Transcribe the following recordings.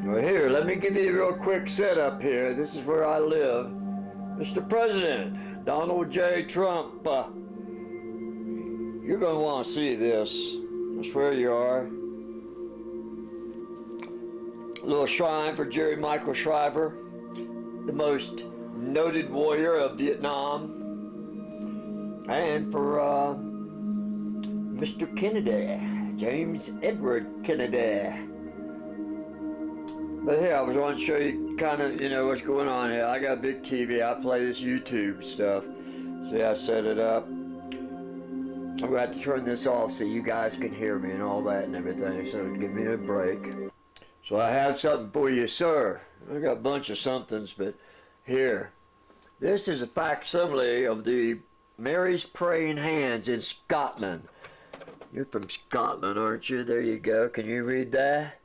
Well, here, let me give you a real quick setup here. This is where I live. Mr. President, Donald J. Trump, you're going to want to see this. I swear you are. A little shrine for Jerry Michael Shriver, the most noted warrior of Vietnam, and for Mr. Kennedy, James Edward Kennedy. But here, I was wanting to show you kind of, what's going on here. I got a big TV. I play this YouTube stuff. See, I set it up. I'm going to have to turn this off so you guys can hear me and all that and everything. So give me a break. So I have something for you, sir. I got a bunch of somethings, but here. This is a facsimile of the Mary's Praying Hands in Scotland. You're from Scotland, aren't you? There you go. Can you read that?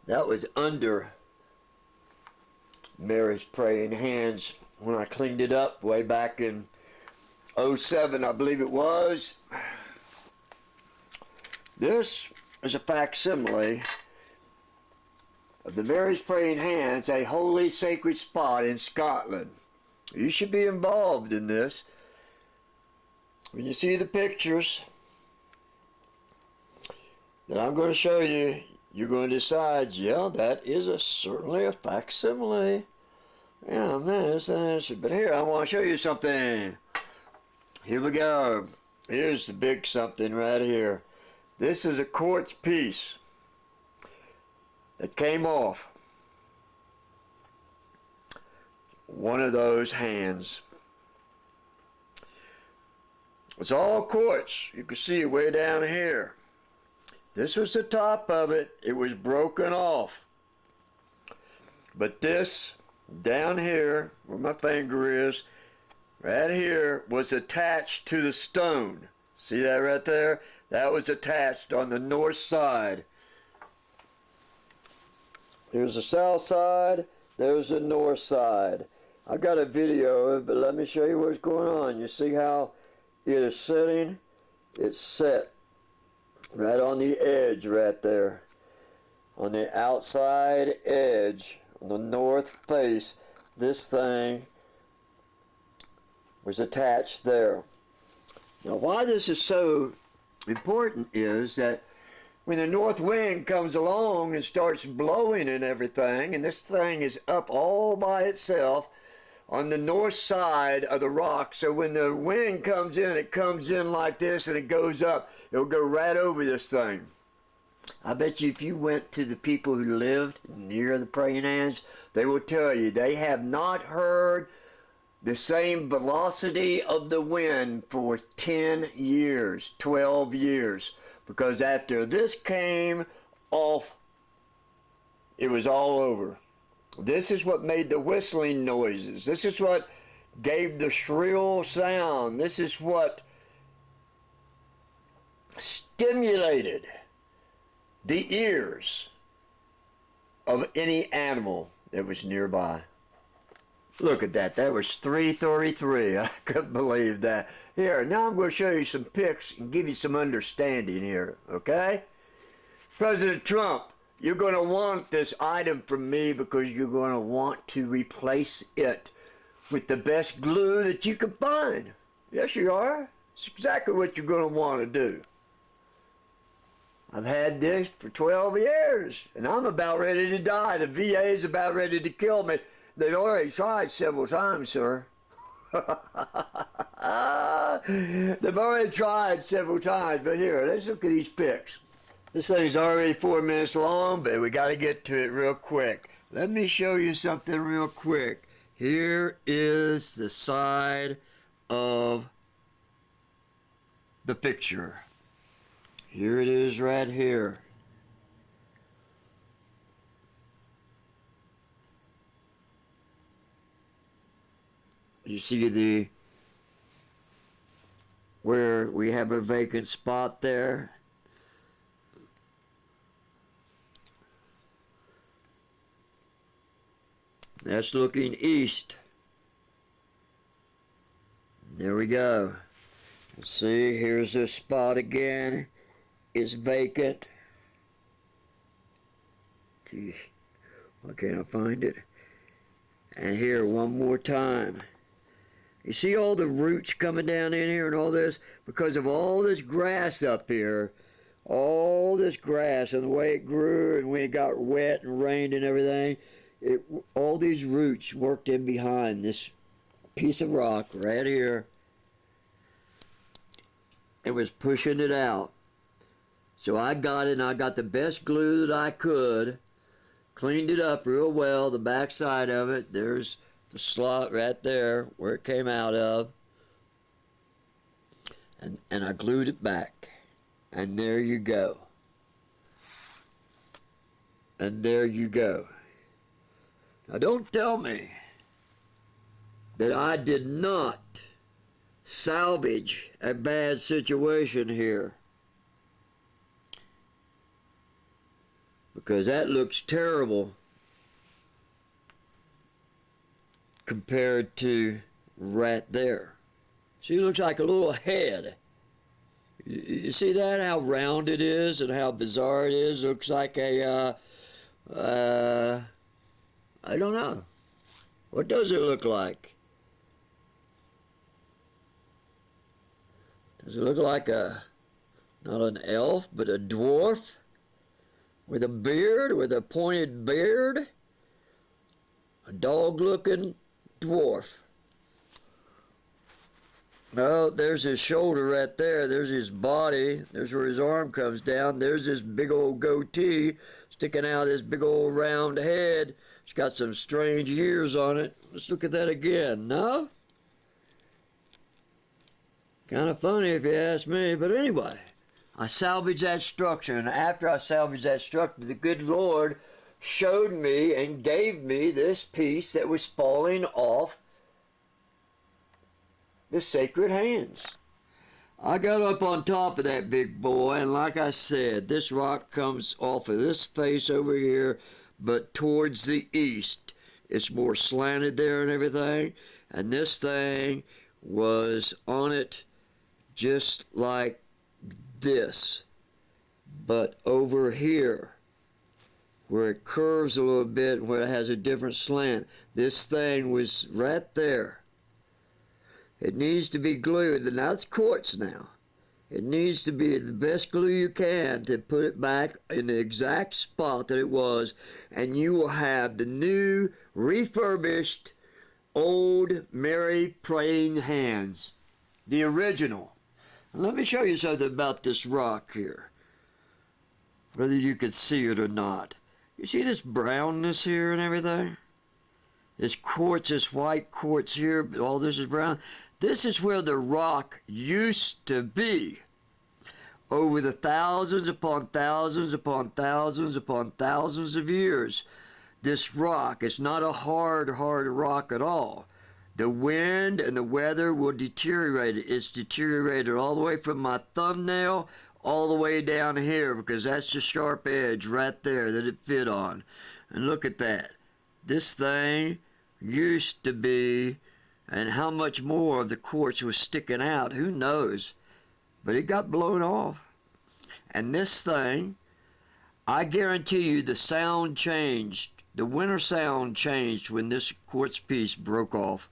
That was under Mary's Praying Hands when I cleaned it up way back in 07, I believe it was. This is a facsimile of the Mary's Praying Hands, a holy sacred spot in Scotland. You should be involved in this. When you see the pictures that I'm going to show you, you're going to decide, yeah, that is certainly a facsimile. Yeah, man, it's an answer. But here, I want to show you something. Here we go. Here's the big something right here. This is a quartz piece that came off one of those hands. It's all quartz. You can see it way down here. This was the top of it. It was broken off. But this, down here, where my finger is, right here, was attached to the stone. See that right there? That was attached on the north side. Here's the south side. There's the north side. I've got a video of it, but let me show you what's going on. You see how it is sitting? It's set right on the edge right there. On the outside edge, on the north face, this thing was attached there. Now, why this is so important is that when the north wind comes along and starts blowing and everything, and this thing is up all by itself on the north side of the rock, so when the wind comes in, it comes in like this and it goes up. It'll go right over this thing. I bet you if you went to the people who lived near the Praying Hands, they will tell you they have not heard the same velocity of the wind for 10 years, 12 years. Because after this came off, it was all over. This is what made the whistling noises. This is what gave the shrill sound. This is what stimulated the ears of any animal that was nearby. Look at that. That was 333. I couldn't believe that. Here, now I'm going to show you some pics and give you some understanding here, okay? President Trump, you're going to want this item from me because you're going to want to replace it with the best glue that you can find. Yes, you are. It's exactly what you're going to want to do. I've had this for 12 years, and I'm about ready to die. The VA is about ready to kill me. They've already tried several times, sir. They've already tried several times, but here, let's look at these pics. This thing's already 4 minutes long, but we got to get to it real quick. Let me show you something real quick. Here is the side of the picture. Here it is right here. You see where we have a vacant spot there? That's looking east. There we go. See, here's this spot again. It's vacant. Gee, why can't I find it? And here, one more time. You see all the roots coming down in here and all this? Because of all this grass up here, all this grass and the way it grew and when it got wet and rained and everything, all these roots worked in behind this piece of rock right here. It was pushing it out. So I got it, and I got the best glue that I could, cleaned it up real well, the back side of it. There's the slot right there where it came out of. And I glued it back. And there you go. And there you go. Now don't tell me that I did not salvage a bad situation here. Because that looks terrible compared to right there. See, it looks like a little head. You see that, how round it is and how bizarre it is? It looks like a, I don't know. What does it look like? Does it look like not an elf, but a dwarf? With a beard, with a pointed beard? A dog-looking dwarf. No, there's his shoulder right there. There's his body. There's where his arm comes down. There's this big old goatee sticking out of this big old round head. It's got some strange ears on it. Let's look at that again. No? Kind of funny if you ask me, but anyway. I salvaged that structure, and after I salvaged that structure, the good Lord showed me and gave me this piece that was falling off the sacred hands. I got up on top of that big boy, and like I said, this rock comes off of this face over here, but towards the east. It's more slanted there and everything, and this thing was on it just like this, but over here where it curves a little bit, where it has a different slant, this thing was right there. It needs to be glued, and that's quartz now. It needs to be the best glue you can to put it back in the exact spot that it was, and you will have the new refurbished old Mary praying hands, the original. Let me show you something about this rock here, whether you can see it or not. You see this brownness here and everything? This quartz, this white quartz here, but all this is brown. This is where the rock used to be. Over the thousands upon thousands upon thousands upon thousands of years, this rock is not a hard rock at all. The wind and the weather will deteriorate it. It's deteriorated all the way from my thumbnail all the way down here, because that's the sharp edge right there that it fit on. And look at that. This thing used to be, and how much more of the quartz was sticking out, who knows? But it got blown off. And this thing, I guarantee you the sound changed. The winter sound changed when this quartz piece broke off.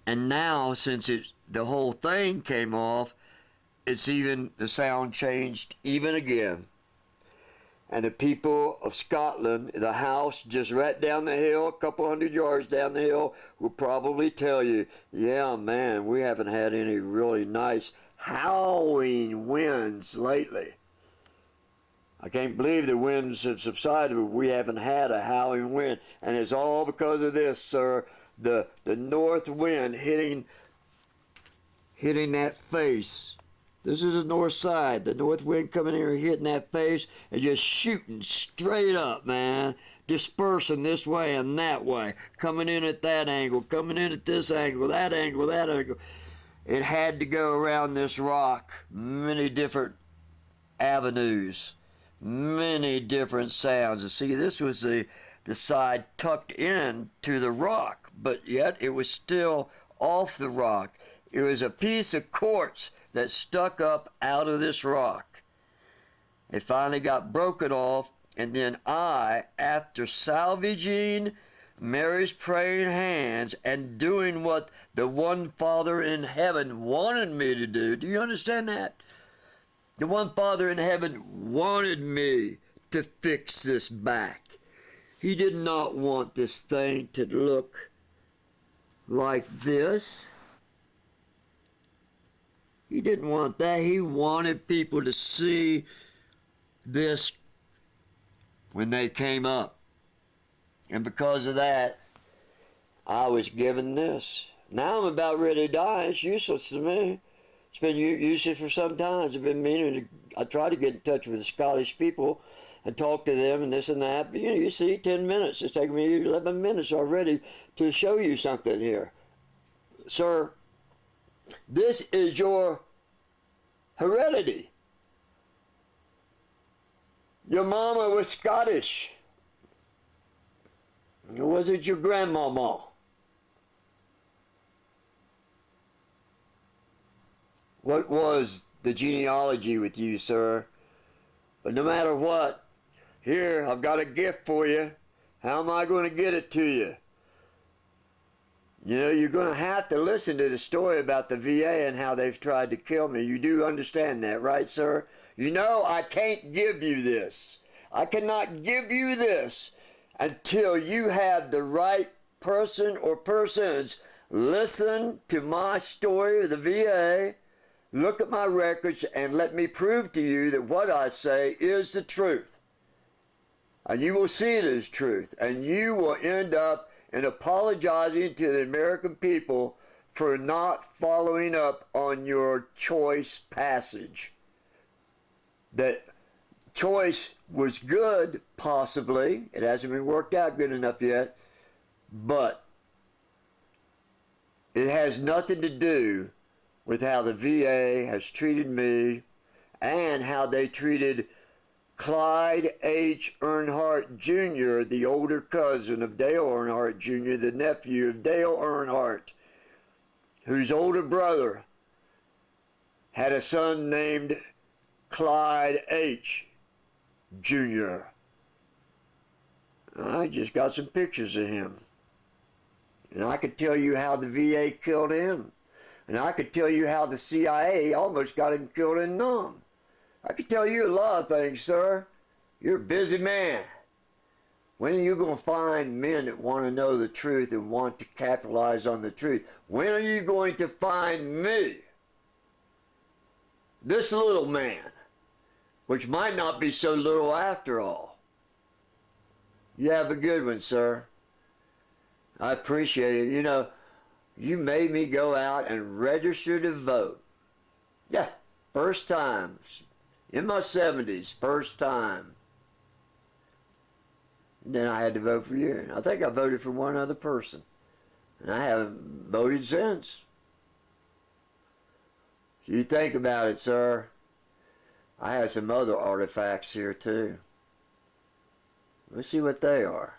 And now, since the whole thing came off, the sound changed even again. And the people of Scotland, the house just right down the hill, a couple hundred yards down the hill, will probably tell you, yeah, man, we haven't had any really nice howling winds lately. I can't believe the winds have subsided, but we haven't had a howling wind. And it's all because of this, sir. The north wind hitting that face. This is the north side. The north wind coming here, hitting that face, and just shooting straight up, man. Dispersing this way and that way. Coming in at that angle, coming in at this angle, that angle, that angle. It had to go around this rock. Many different avenues. Many different sounds. And see, this was the side tucked in to the rock, but yet it was still off the rock. It was a piece of quartz that stuck up out of this rock. It finally got broken off, And then I, after salvaging Mary's praying hands and doing what the one Father in heaven wanted me to do you understand that? The one Father in heaven wanted me to fix this back. He did not want this thing to look like this. He didn't want that. He wanted people to see this when they came up. And because of that, I was given this. Now I'm about ready to die. It's useless to me. It's been useless for some time. I've been meaning to, I try to get in touch with the Scottish people and talk to them and this and that. But you see, 10 minutes. It's taken me 11 minutes already to show you something here. Sir, this is your heredity. Your mama was Scottish. Or was it your grandmama? What was the genealogy with you, sir? But no matter what, here, I've got a gift for you. How am I going to get it to you? You know, you're going to have to listen to the story about the VA and how they've tried to kill me. You do understand that, right, sir? You know I can't give you this. I cannot give you this until you have the right person or persons listen to my story of the VA, look at my records, and let me prove to you that what I say is the truth. And you will see it as truth. And you will end up in apologizing to the American people for not following up on your choice passage. That choice was good, possibly. It hasn't been worked out good enough yet. But it has nothing to do with how the VA has treated me and how they treated Clyde H. Earnhardt Jr., the older cousin of Dale Earnhardt Jr., the nephew of Dale Earnhardt, whose older brother had a son named Clyde H. Jr. I just got some pictures of him. And I could tell you how the VA killed him. And I could tell you how the CIA almost got him killed in Nam. I could tell you a lot of things, sir. You're a busy man. When are you going to find men that want to know the truth and want to capitalize on the truth? When are you going to find me? This little man, which might not be so little after all. You have a good one, sir. I appreciate it. You know, you made me go out and register to vote. Yeah, first time. In my 70s, first time. And then I had to vote for you. And I think I voted for one other person. And I haven't voted since. So you think about it, sir. I have some other artifacts here too. Let's see what they are.